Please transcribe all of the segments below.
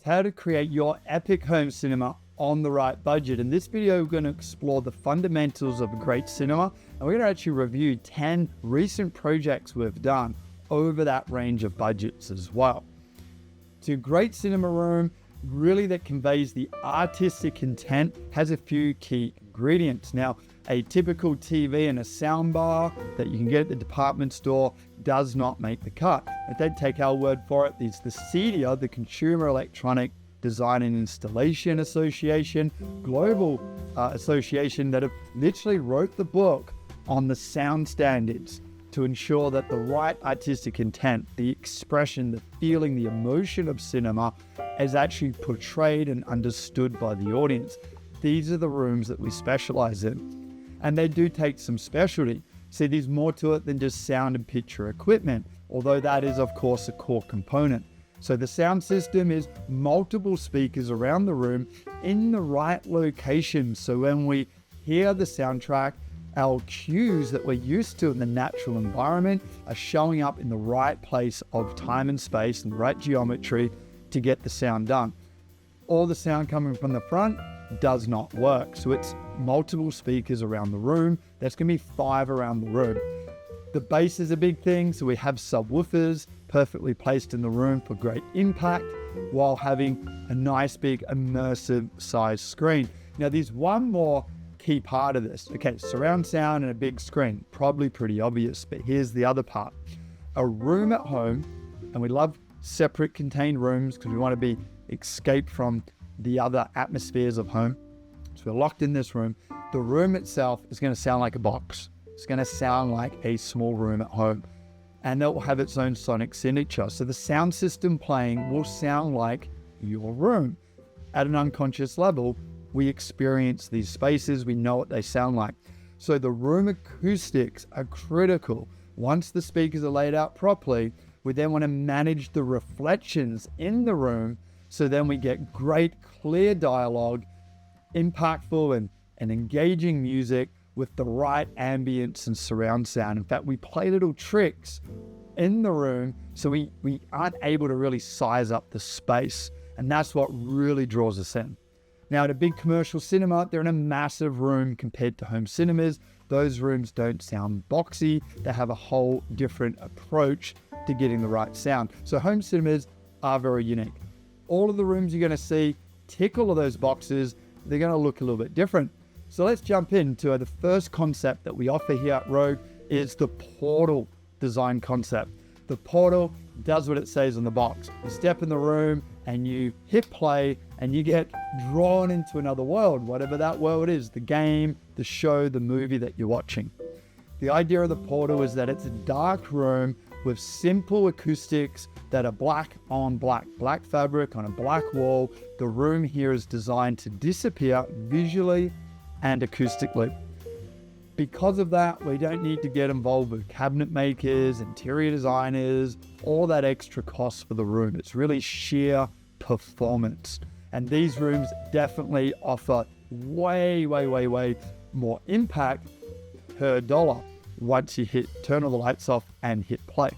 How to create your epic home cinema on the right budget. In this video, we're going to explore the fundamentals of great cinema, and we're going to actually review 10 recent projects we've done over that range of budgets as well. To great cinema room, really that conveys the artistic intent, has a few key ingredients. Now, a typical TV and a soundbar that you can get at the department store does not make the cut. If they take our word for it, it's the CEDIA, the Consumer Electronic Design and Installation Association, global association, that have literally wrote the book on the sound standards to ensure that the right artistic intent, the expression, the feeling, the emotion of cinema is actually portrayed and understood by the audience. These are the rooms that we specialize in. And they do take some specialty. See, there's more to it than just sound and picture equipment, although that is, of course, a core component. So the sound system is multiple speakers around the room in the right location. So when we hear the soundtrack, our cues that we're used to in the natural environment are showing up in the right place of time and space and right geometry to get the sound done. All the sound coming from the front does not work. So it's multiple speakers around the room. That's going to be 5 around the room. The bass is a big thing. So we have subwoofers perfectly placed in the room for great impact while having a nice big immersive size screen. Now there's one more key part of this. Okay, surround sound and a big screen, probably pretty obvious, but here's the other part. A room at home, and we love separate contained rooms because we want to be escaped from the other atmospheres of home. So we're locked in this room. The room itself is going to sound like a box. It's going to sound like a small room at home, and that will have its own sonic signature. So the sound system playing will sound like your room. At an unconscious level, we experience these spaces, we know what they sound like. So the room acoustics are critical. Once the speakers are laid out properly, we then want to manage the reflections in the room, so then we get great, clear dialogue, impactful and engaging music with the right ambience and surround sound. In fact, we play little tricks in the room so we aren't able to really size up the space. And that's what really draws us in. Now, at a big commercial cinema, they're in a massive room compared to home cinemas. Those rooms don't sound boxy. They have a whole different approach to getting the right sound. So home cinemas are very unique. All of the rooms you're going to see tick all of those boxes. They're going to look a little bit different. So let's jump into the first concept that we offer here at Rogue is the portal design concept. The portal does what it says on the box. You step in the room and you hit play and you get drawn into another world, whatever that world is, the game, the show, the movie that you're watching. The idea of the portal is that it's a dark room with simple acoustics that are black on black fabric on a black wall. The room here is designed to disappear visually and acoustically. Because of that, we don't need to get involved with cabinet makers, interior designers, all that extra cost for the room. It's really sheer performance. And these rooms definitely offer way more impact per dollar once you turn all the lights off and hit play.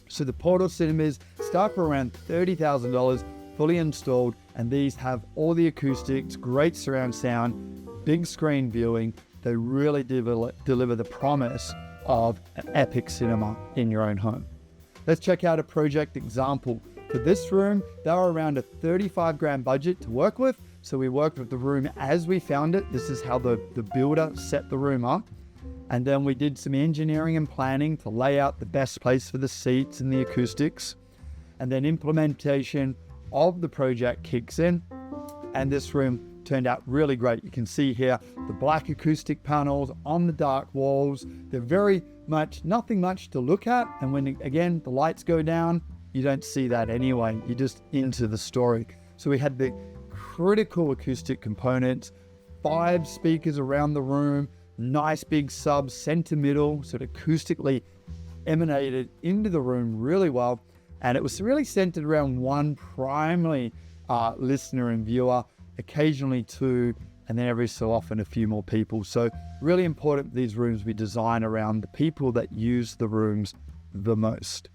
So the portal cinemas start for around $30,000, fully installed, and these have all the acoustics, great surround sound, big screen viewing. They really deliver the promise of an epic cinema in your own home. Let's check out a project example. For this room, they were around a 35 grand budget to work with. So we worked with the room as we found it. This is how the builder set the room up. And then we did some engineering and planning to lay out the best place for the seats and the acoustics. And then implementation of the project kicks in. And this room turned out really great. You can see here the black acoustic panels on the dark walls. They're very much, nothing much to look at. And when, again, the lights go down, you don't see that anyway. You're just into the story. So we had the critical acoustic components, 5 speakers around the room, nice big sub center middle, so it acoustically emanated into the room really well. And it was really centered around one primary listener and viewer, occasionally 2, and then every so often a few more people. So really important these rooms we design around the people that use the rooms the most.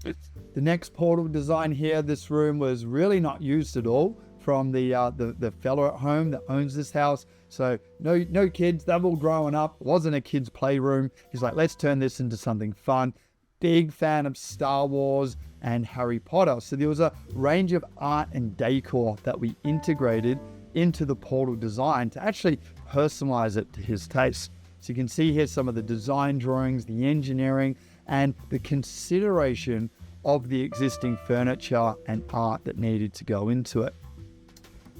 The next portal design here, this room was really not used at all from the fellow at home that owns this house. So no kids, they've all grown up. It wasn't a kid's playroom. He's like, let's turn this into something fun. Big fan of Star Wars and Harry Potter. So there was a range of art and decor that we integrated into the portal design to actually personalize it to his taste. So you can see here some of the design drawings, the engineering, and the consideration of the existing furniture and art that needed to go into it.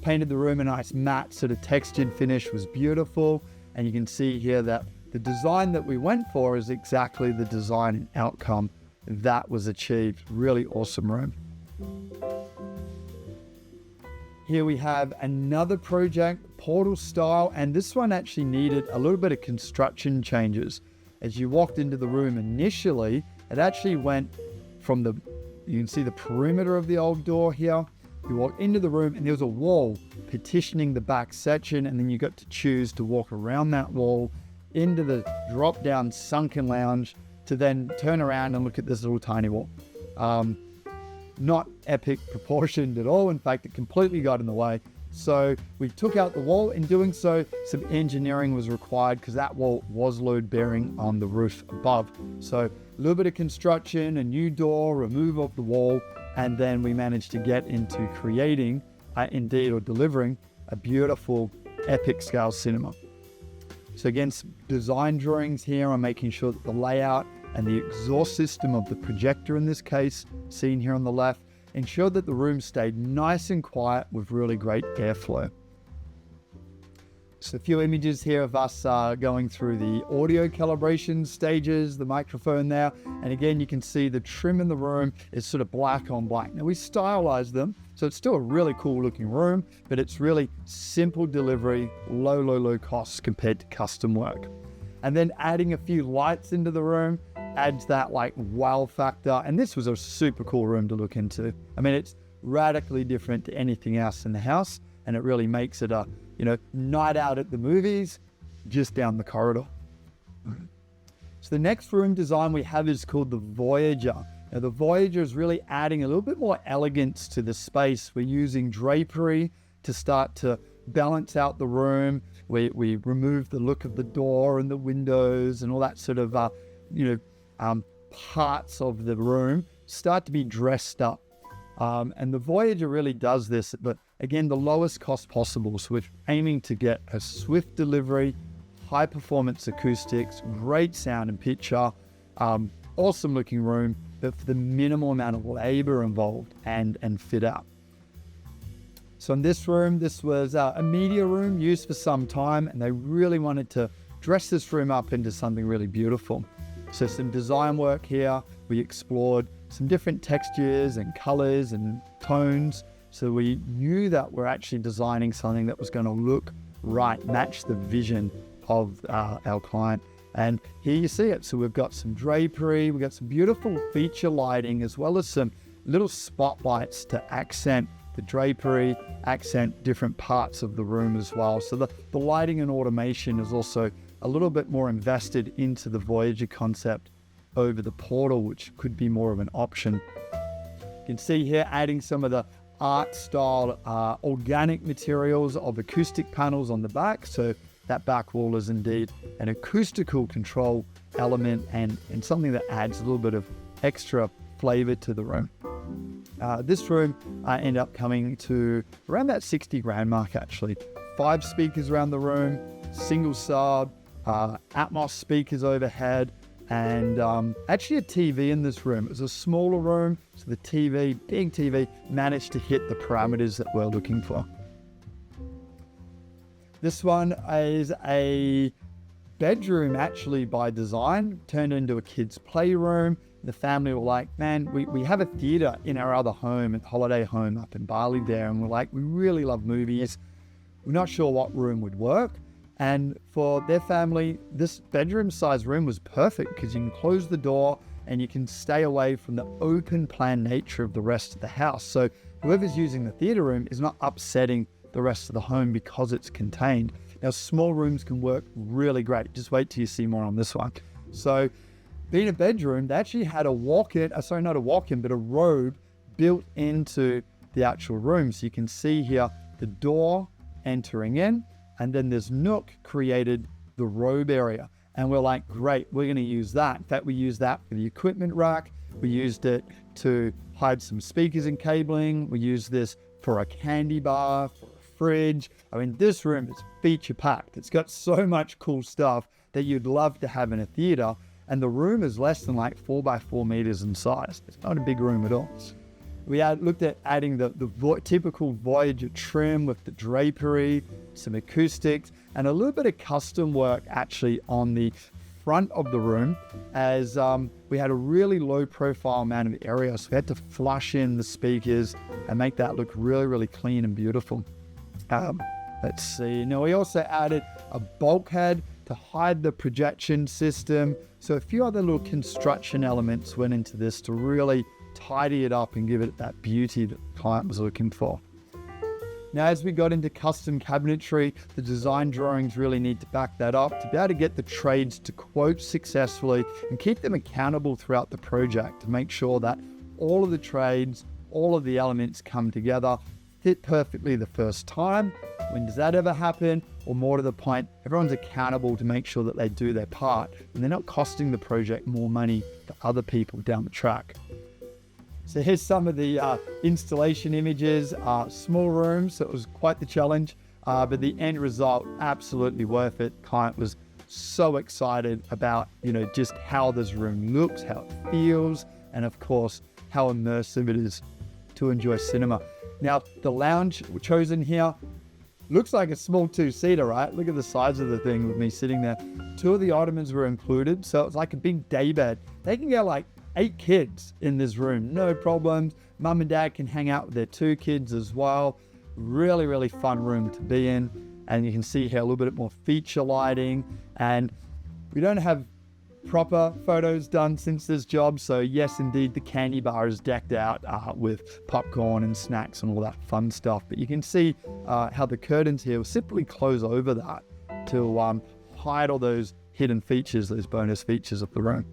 Painted the room a nice matte sort of textured finish, was beautiful. And you can see here that the design that we went for is exactly the design and outcome that was achieved. Really awesome room. Here we have another project, portal style, and this one actually needed a little bit of construction changes. As you walked into the room initially, it actually went from you can see the perimeter of the old door here. You walk into the room and there was a wall partitioning the back section, and then you got to choose to walk around that wall into the drop down sunken lounge to then turn around and look at this little tiny wall. Not epic proportioned at all. In fact, it completely got in the way. So we took out the wall. In doing so, some engineering was required because that wall was load bearing on the roof above. So a little bit of construction, a new door, remove of the wall, and then we managed to get into creating, delivering a beautiful epic scale cinema. So again, some design drawings here on making sure that the layout and the exhaust system of the projector in this case, seen here on the left, ensured that the room stayed nice and quiet with really great airflow. So a few images here of us going through the audio calibration stages, the microphone there. And again, you can see the trim in the room is sort of black on black. Now we stylized them, so it's still a really cool looking room, but it's really simple delivery, low costs compared to custom work. And then adding a few lights into the room adds that like wow factor. And this was a super cool room to look into. I mean, it's radically different to anything else in the house, and it really makes it a night out at the movies just down the corridor. So the next room design we have is called the Voyager. Now the Voyager is really adding a little bit more elegance to the space. We're using drapery to start to balance out the room. We remove the look of the door and the windows and all that sort of parts of the room start to be dressed up. And the Voyager really does this, but again, the lowest cost possible. So we're aiming to get a swift delivery, high performance acoustics, great sound and picture, awesome looking room, but for the minimal amount of labor involved and fit out. So in this room, this was a media room used for some time, and they really wanted to dress this room up into something really beautiful. So some design work here. We explored some different textures and colors and tones. So we knew that we're actually designing something that was going to look right, match the vision of our client. And here you see it. So we've got some drapery, we've got some beautiful feature lighting, as well as some little spotlights to accent the drapery, accent different parts of the room as well. So the lighting and automation is also a little bit more invested into the Voyager concept over the portal, which could be more of an option. You can see here adding some of the art style organic materials of acoustic panels on the back. So that back wall is indeed an acoustical control element and something that adds a little bit of extra flavor to the room. This room ended up coming to around that 60 grand mark actually. 5 speakers around the room, single sub, Atmos speakers overhead, and actually a TV in this room. It was a smaller room, so the TV, big TV, managed to hit the parameters that we're looking for. This one is a bedroom actually by design, turned into a kid's playroom. The family were like, man, we have a theater in our other home, at holiday home up in Bali there, and we're like, we really love movies. We're not sure what room would work. And for their family, this bedroom size room was perfect because you can close the door and you can stay away from the open plan nature of the rest of the house. So whoever's using the theater room is not upsetting the rest of the home because it's contained. Now, small rooms can work really great. Just wait till you see more on this one. So being a bedroom, they actually had a walk-in, sorry, not a walk-in, but a robe built into the actual room. So you can see here the door entering in, and then this nook created the robe area. And we're like, great, we're going to use that. In fact, we used that for the equipment rack. We used it to hide some speakers and cabling. We used this for a candy bar, for a fridge. I mean, this room is feature packed. It's got so much cool stuff that you'd love to have in a theater. And the room is less than like 4 by 4 meters in size. It's not a big room at all. We looked at adding the typical Voyager trim with the drapery, some acoustics, and a little bit of custom work actually on the front of the room, as we had a really low profile amount of area. So we had to flush in the speakers and make that look really, really clean and beautiful. Let's see. Now we also added a bulkhead to hide the projection system. So a few other little construction elements went into this to really tidy it up and give it that beauty that the client was looking for. Now, as we got into custom cabinetry, the design drawings really need to back that up to be able to get the trades to quote successfully and keep them accountable throughout the project to make sure that all of the trades, all of the elements come together, fit perfectly the first time. When does that ever happen? Or more to the point, everyone's accountable to make sure that they do their part and they're not costing the project more money to other people down the track. So here's some of the installation images, small rooms, so it was quite the challenge, but the end result, absolutely worth it. Client was so excited about, just how this room looks, how it feels, and of course, how immersive it is to enjoy cinema. Now, the lounge chosen here looks like a small 2-seater, right? Look at the size of the thing with me sitting there. 2 of the ottomans were included, so it's like a big day bed. They can get like 8 kids in this room, no problems. Mum and dad can hang out with their 2 kids as well. Really, really fun room to be in. And you can see here a little bit more feature lighting. And we don't have proper photos done since this job. So yes, indeed, the candy bar is decked out with popcorn and snacks and all that fun stuff. But you can see how the curtains here will simply close over that to hide all those hidden features, those bonus features of the room.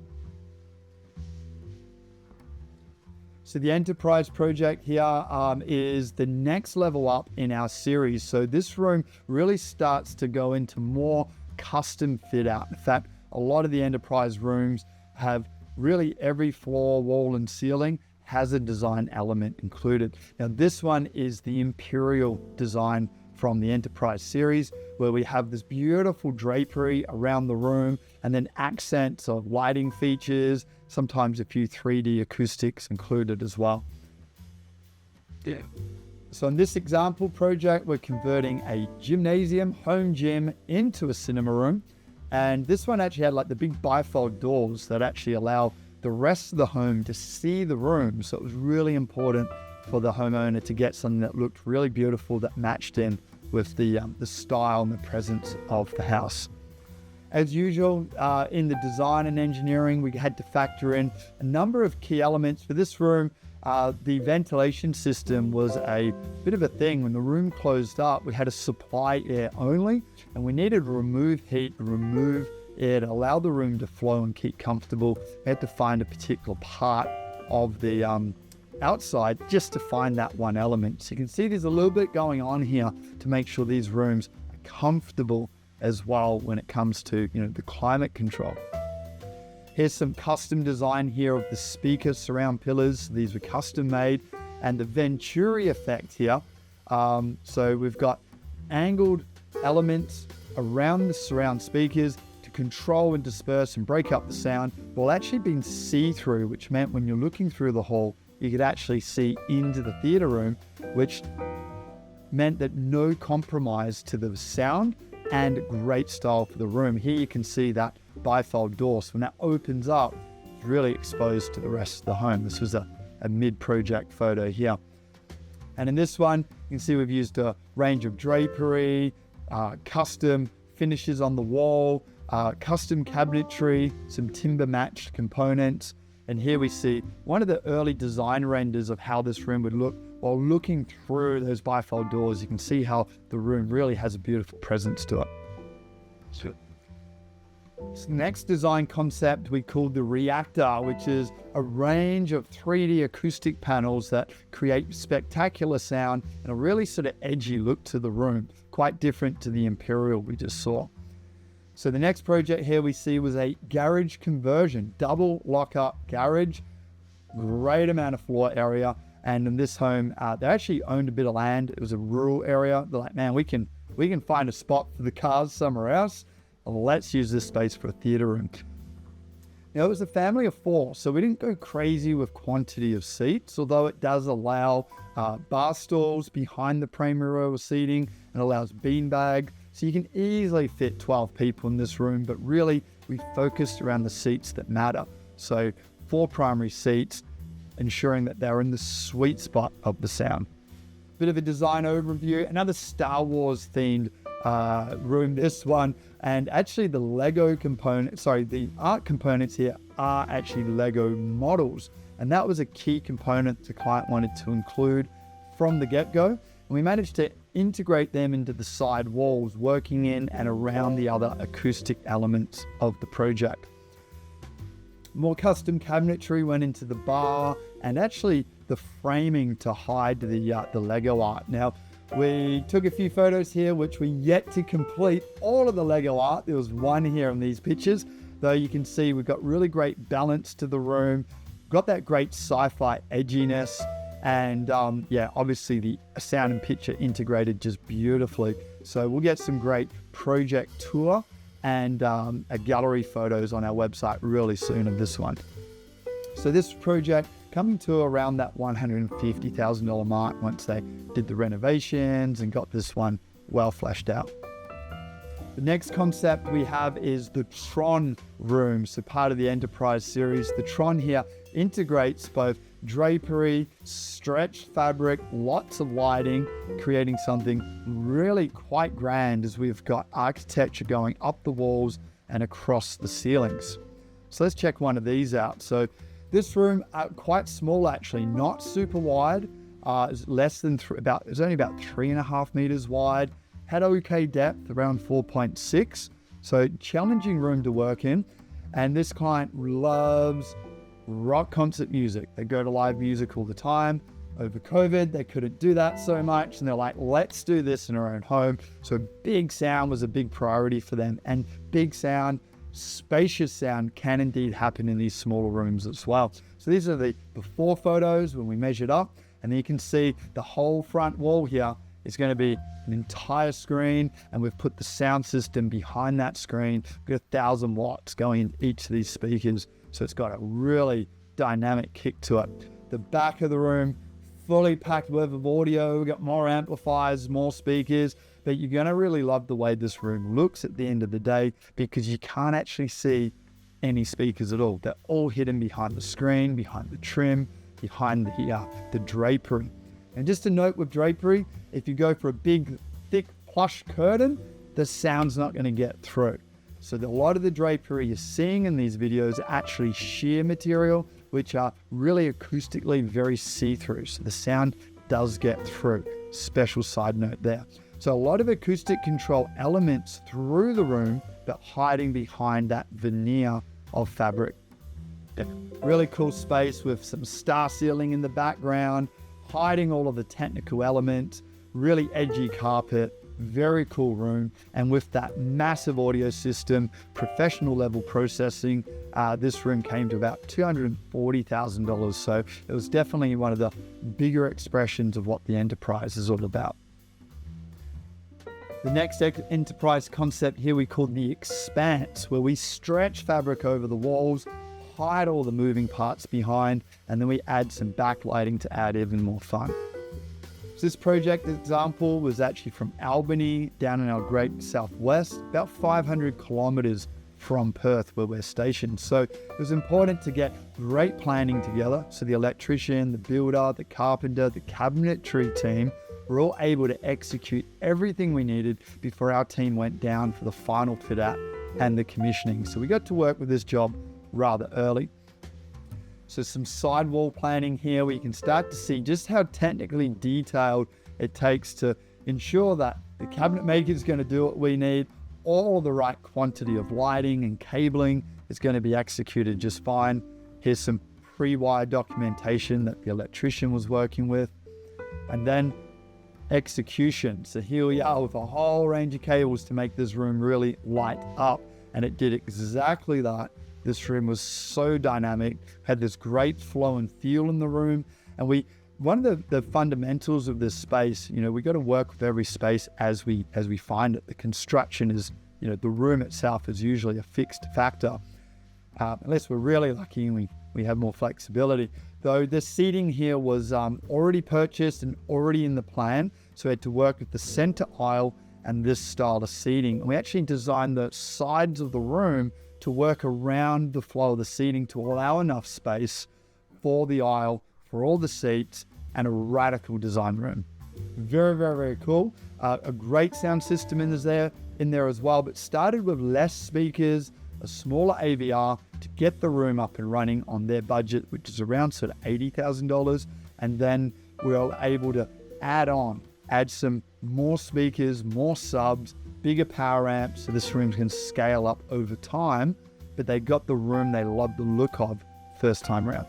So the Enterprise project here is the next level up in our series. So this room really starts to go into more custom fit out. In fact, a lot of the Enterprise rooms have really every floor, wall, and ceiling has a design element included. Now this one is the Imperial design from the Enterprise series, where we have this beautiful drapery around the room and then accents of lighting features, sometimes a few 3D acoustics included as well. Yeah. So in this example project, we're converting a gymnasium, home gym, into a cinema room. And this one actually had like the big bifold doors that actually allow the rest of the home to see the room. So it was really important for the homeowner to get something that looked really beautiful, that matched in with the style and the presence of the house. As usual, in the design and engineering, we had to factor in a number of key elements. For this room, the ventilation system was a bit of a thing. When the room closed up, we had to supply air only, and we needed to remove heat, remove air to allow the room to flow and keep comfortable. We had to find a particular part of the outside just to find that one element. So you can see there's a little bit going on here to make sure these rooms are comfortable as well when it comes to the climate control. Here's some custom design here of the speaker surround pillars. These were custom made, and the Venturi effect here. So we've got angled elements around the surround speakers to control and disperse and break up the sound, while actually being see-through, which meant when you're looking through the hall, you could actually see into the theater room, which meant that no compromise to the sound and great style for the room. Here you can see that bifold door. So when that opens up, it's really exposed to the rest of the home. This was a mid-project photo here. And in this one, you can see we've used a range of drapery, custom finishes on the wall, custom cabinetry, some timber-matched components. And here we see one of the early design renders of how this room would look. While looking through those bifold doors, you can see how the room really has a beautiful presence to it. So next design concept we called the reactor, which is a range of 3D acoustic panels that create spectacular sound and a really sort of edgy look to the room, quite different to the Imperial we just saw. So the next project here we see was a garage conversion, double lockup garage, great amount of floor area. And in this home, they actually owned a bit of land. It was a rural area. They're like, man, we can find a spot for the cars somewhere else. Let's use this space for a theater room. Now, it was a family of 4, so we didn't go crazy with quantity of seats, although it does allow bar stools behind the primary row of seating and allows beanbag. So you can easily fit 12 people in this room, but really we focused around the seats that matter. So 4 primary seats, ensuring that they're in the sweet spot of the sound. Bit of a design overview, another Star Wars themed room, this one, and actually the the art components here are actually Lego models, and that was a key component the client wanted to include from the get-go, and we managed to integrate them into the side walls, working in and around the other acoustic elements of the project. More custom cabinetry went into the bar and actually the framing to hide the Lego art. Now, we took a few photos here, which we yet to complete all of the Lego art. There was one here in these pictures, though you can see we've got really great balance to the room, got that great sci-fi edginess, and yeah, obviously the sound and picture integrated just beautifully. So we'll get some great project tour and a gallery photos on our website really soon of this one. So this project coming to around that $150,000 mark once they did the renovations and got this one well fleshed out. The next concept we have is the Tron room. So part of the Enterprise series, the Tron here integrates both drapery, stretched fabric, lots of lighting, creating something really quite grand as we've got architecture going up the walls and across the ceilings. So let's check one of these out. So this room, quite small actually, not super wide, is less than it's only about 3.5 meters wide, had okay depth around 4.6, so challenging room to work in. And this client loves rock concert music. They go to live music all the time. Over COVID, they couldn't do that so much, and they're like, let's do this in our own home. So big sound was a big priority for them, and big sound, spacious sound can indeed happen in these smaller rooms as well. So these are the before photos when we measured up, and then you can see the whole front wall here is going to be an entire screen, and we've put the sound system behind that screen. We've got 1,000 watts going into each of these speakers, so it's got a really dynamic kick to it. The back of the room, fully packed with audio. We've got more amplifiers, more speakers, but you're going to really love the way this room looks at the end of the day, because you can't actually see any speakers at all. They're all hidden behind the screen, behind the trim, behind the drapery. And just a note with drapery, if you go for a big, thick, plush curtain, the sound's not going to get through. So a lot of the drapery you're seeing in these videos are actually sheer material, which are really acoustically very see-through. So the sound does get through. Special side note there. So a lot of acoustic control elements through the room, but hiding behind that veneer of fabric. Really cool space with some star ceiling in the background, hiding all of the technical elements, really edgy carpet, very cool room. And with that massive audio system, professional level processing, this room came to about $240,000. So it was definitely one of the bigger expressions of what the Enterprise is all about. The next Enterprise concept here we call the Expanse, where we stretch fabric over the walls, hide all the moving parts behind, and then we add some backlighting to add even more fun. So this project example was actually from Albany down in our great southwest, about 500 kilometers from Perth where we're stationed. So it was important to get great planning together. So the electrician, the builder, the carpenter, the cabinetry team were all able to execute everything we needed before our team went down for the final fit out and the commissioning. So we got to work with this job rather early. So some sidewall planning here where you can start to see just how technically detailed it takes to ensure that the cabinet maker is going to do what we need. all the right quantity of lighting and cabling is going to be executed just fine. Here's some pre-wired documentation that the electrician was working with. And then execution. So here we are with a whole range of cables to make this room really light up. And it did exactly that. This room was so dynamic, had this great flow and feel in the room. And one of the fundamentals of this space, we got to work with every space as we find it. The construction is, the room itself is usually a fixed factor. Unless we're really lucky and we have more flexibility. Though the seating here was already purchased and already in the plan. So we had to work with the center aisle and this style of seating. And we actually designed the sides of the room to work around the flow of the seating to allow enough space for the aisle, for all the seats, and a radical design room. Very, very, very cool. A great sound system in there as well, but started with less speakers, a smaller AVR to get the room up and running on their budget, which is around sort of $80,000. And then we were able to add some more speakers, more subs, bigger power amps, so this room can scale up over time, but they got the room they loved the look of first time around.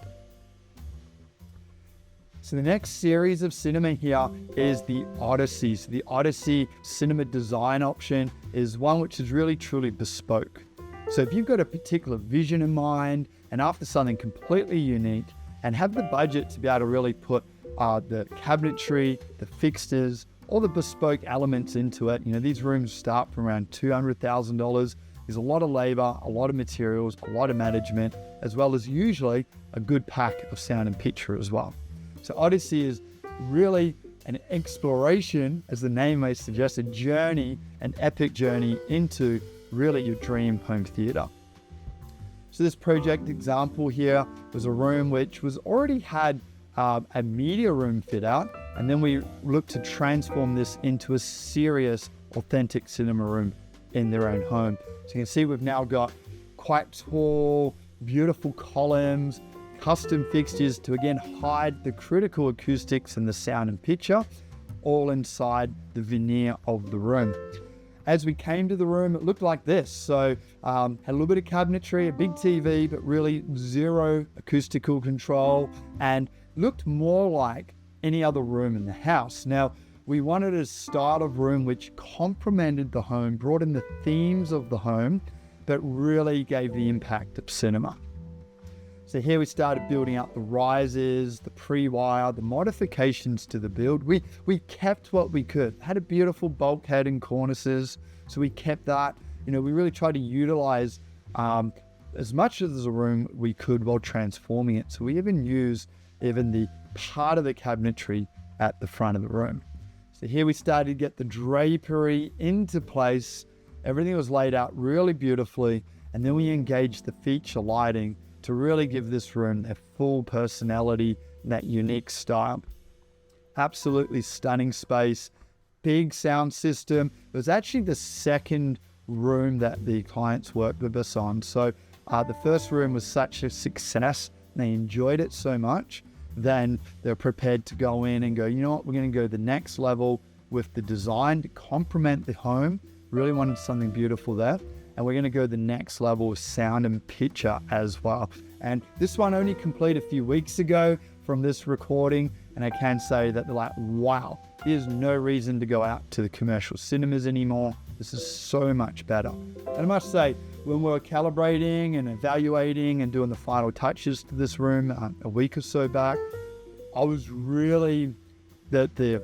So the next series of cinema here is the Odyssey. So the Odyssey cinema design option is one which is really truly bespoke. So if you've got a particular vision in mind and after something completely unique and have the budget to be able to really put the cabinetry, the fixtures, all the bespoke elements into it, these rooms start from around $200,000. There's a lot of labor, a lot of materials, a lot of management, as well as usually a good pack of sound and picture as well. So Odyssey is really an exploration, as the name may suggest, a journey, an epic journey into really your dream home theater. So this project example here was a room which was already had a media room fit out, and then we looked to transform this into a serious, authentic cinema room in their own home. So you can see we've now got quite tall, beautiful columns, custom fixtures to again hide the critical acoustics and the sound and picture, all inside the veneer of the room. As we came to the room, it looked like this. So had a little bit of cabinetry, a big TV, but really zero acoustical control, and looked more like any other room in the house. Now, we wanted a style of room which complemented the home, brought in the themes of the home, but really gave the impact of cinema. So here we started building up the risers, the pre-wire, the modifications to the build. We kept what we could. Had a beautiful bulkhead and cornices, so we kept that. We really tried to utilize as much of the room we could while transforming it. So we even used the part of the cabinetry at the front of the room. So here we started to get the drapery into place. Everything was laid out really beautifully, and then we engaged the feature lighting to really give this room their full personality, that unique style. Absolutely stunning space, big sound system. It was actually the second room that the clients worked with us on. So the first room was such a success, and they enjoyed it so much, then they're prepared to go in and go, you know what, we're going to go the next level with the design to complement the home. Really wanted something beautiful there. And we're going to go the next level with sound and picture as well. And this one only completed a few weeks ago from this recording. And I can say that they're like, wow, there's no reason to go out to the commercial cinemas anymore. This is so much better. And I must say, when we were calibrating and evaluating and doing the final touches to this room a week or so back, I was really, the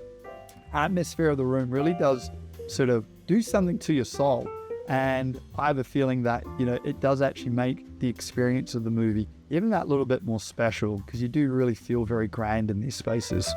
atmosphere of the room really does sort of do something to your soul. And I have a feeling that, it does actually make the experience of the movie even that little bit more special, because you do really feel very grand in these spaces.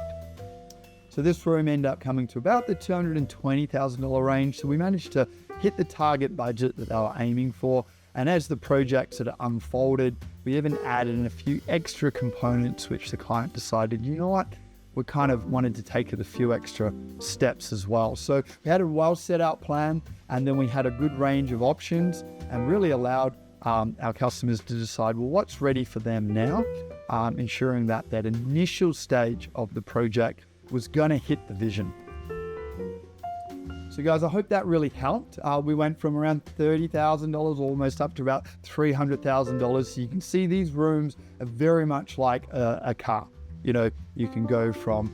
So this room ended up coming to about the $220,000 range. So we managed to hit the target budget that they were aiming for. And as the project sort of unfolded, we even added in a few extra components, which the client decided, you know what, we kind of wanted to take it a few extra steps as well. So we had a well set out plan, and then we had a good range of options, and really allowed our customers to decide, well, what's ready for them now, ensuring that So guys, I hope that really helped. We went from around $30,000 almost up to about $300,000. So you can see these rooms are very much like a car. You know, you can go from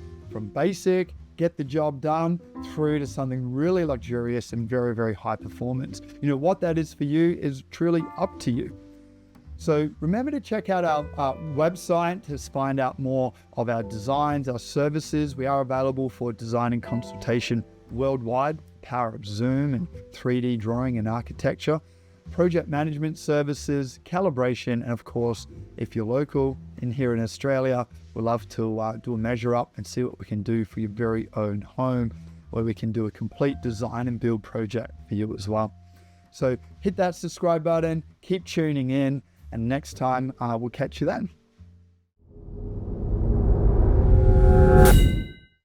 basic, get the job done, through to something really luxurious and very, very high performance. You know, what that is for you is truly up to you. So remember to check out our website to find out more of our designs, our services. We are available for design and consultation worldwide, power of Zoom and 3D drawing and architecture, project management services, calibration, and of course, if you're local in here in Australia, we'd love to do a measure up and see what we can do for your very own home, where we can do a complete design and build project for you as well. So hit that subscribe button, keep tuning in, and next time we'll catch you then.